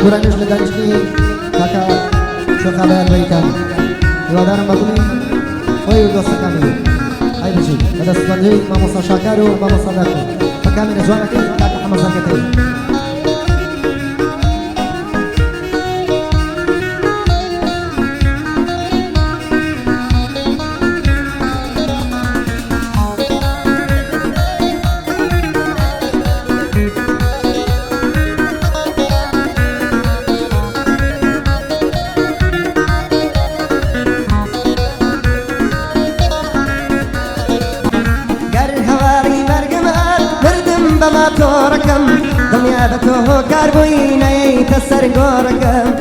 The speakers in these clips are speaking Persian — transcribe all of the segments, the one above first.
گرانش لدانشنی کاکا شوخا بیان بیتان یوادارم بکنی وی دوست کامی ای بچی دست بندی ماموسا شاکر و ماموسا دکو فکامی نجوانا کی کاکا حمزه کتی بما توركم دنيا بتوه كاربوين يتسر غوركم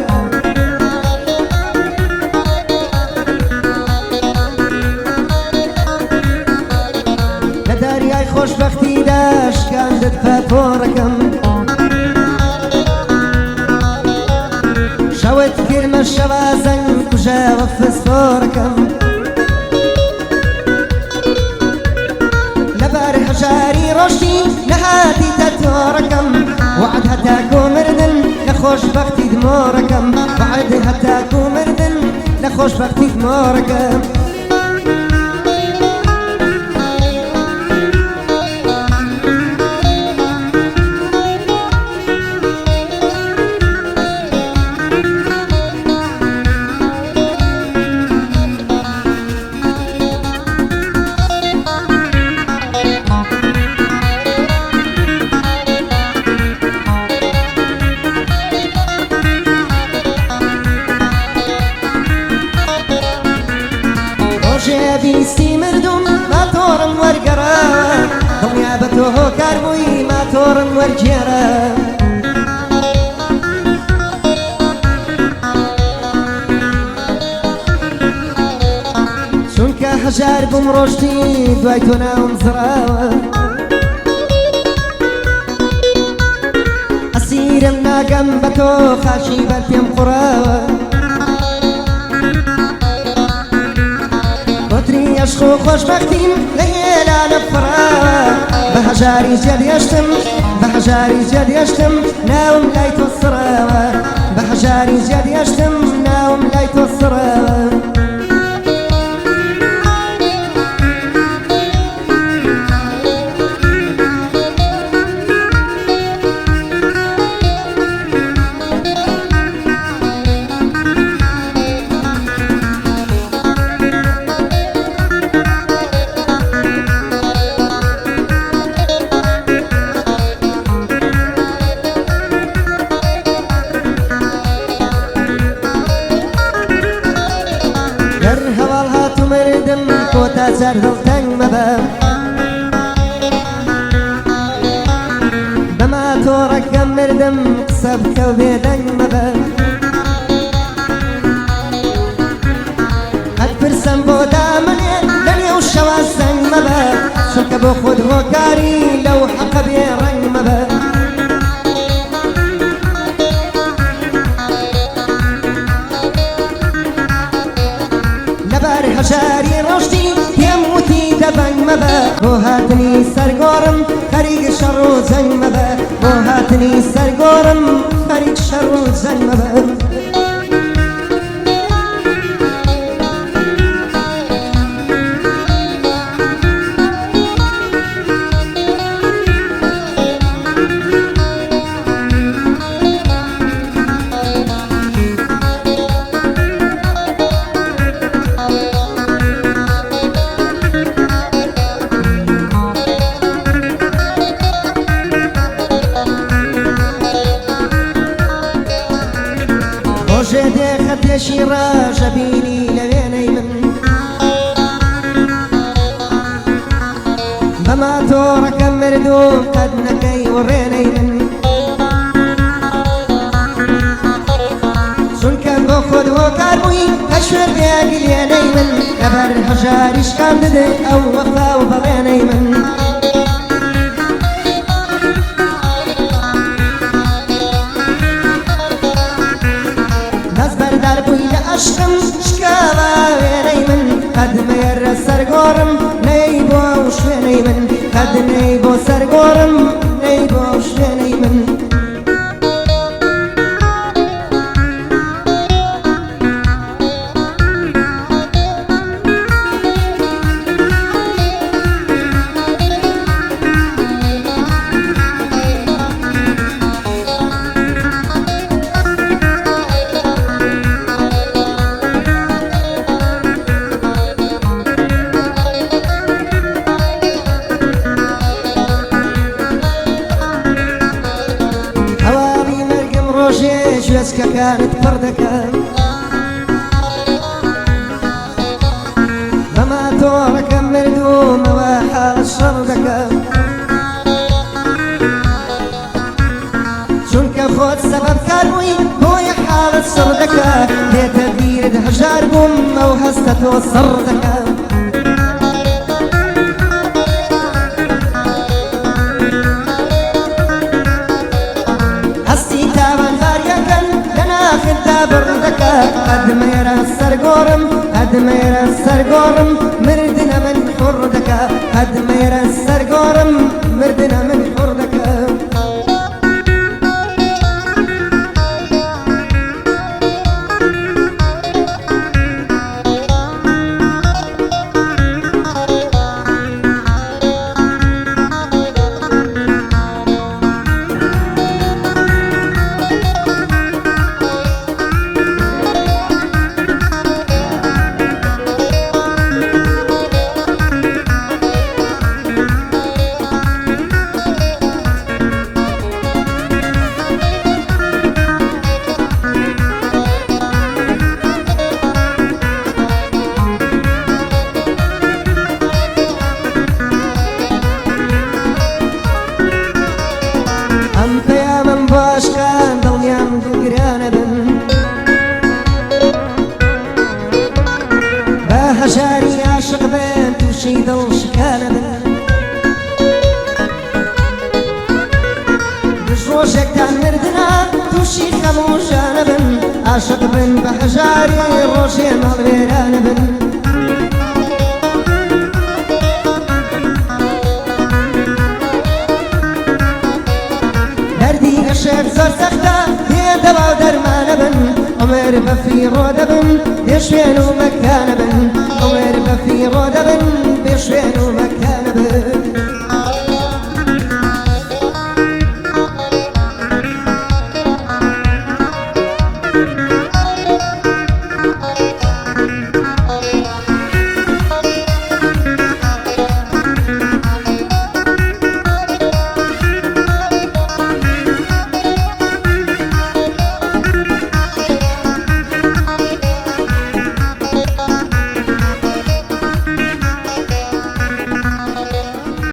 لداري اي خوش بختي داش كاندت فاتوركم شوت كلمة الشوازن كجا وفسفوركم لبارح جاري روشي لهاتي تتوركم وعدها تاكو مردن لخوش بختي دموركم وعدها تاكو مردن لخوش بختي دموركم بيسي مردم ما تورم ورقرا دنيا بتوه كاربوي ما تورم ورجرا شونك حجار بمروشتي دويتونا ومزراوة أسير مناقم بتوه خاشي بالفيم قراوة يشخو خوش بختيم ليلة نفرا بهجاري جد يشتم بهجاري جد يشتم ناوم لايتو الصراوة بهجاري جد يشتم ناوم لايتو الصراوة كوتا زرد تنمبا بما تورك مردم قصب كوبي دنمبا قد برسم بودا مني لني وشواز دنمبا شلك بخد هوكاري لو حق بيرنمبا لبار حجاري روشتي يموتي دبن مبا وهاتني سرقورم خريق شرو زن مبا وهاتني سرقورم خريق شرو زن مبا جدي خد شيرا جبيني لويني من بما تورك مردوم قد نكي وريني من سلك بخد وكاربوي أشهر بياقل ياني من كبر حجاري شكام ددي أو وفا وبغيني من عشقم شكاوا ويني من قد مير سرقورم نيبو وشويني من قد نيبو سرقورم نيبو وشويني من مسكة كانت بردكة بما تورك مردومة وحال الشردكة شنك خود سبب كاروي هو حال الشردكة لتدير دهجار قم وهستة والصردكة قد ما يرى السرقورم قد ما يرى السرقورم مردنا من حردك قد ما يرى السرقورم مردنا من حردك كان دڵنیام دڵگرانە بن بە هەژاری عاشق بن تووشی دڵشکانە بن دژ ڕۆژێکتان مردنا تووشی خەموژانە بن عاشق بن بە هەژاری ڕۆژێ مەڵوێرانە بن شێر زۆر سەختە هێ دەوا و دەرمانە بن عومر بەفیڕۆ دەبن هێ شوێن و مەکانە بن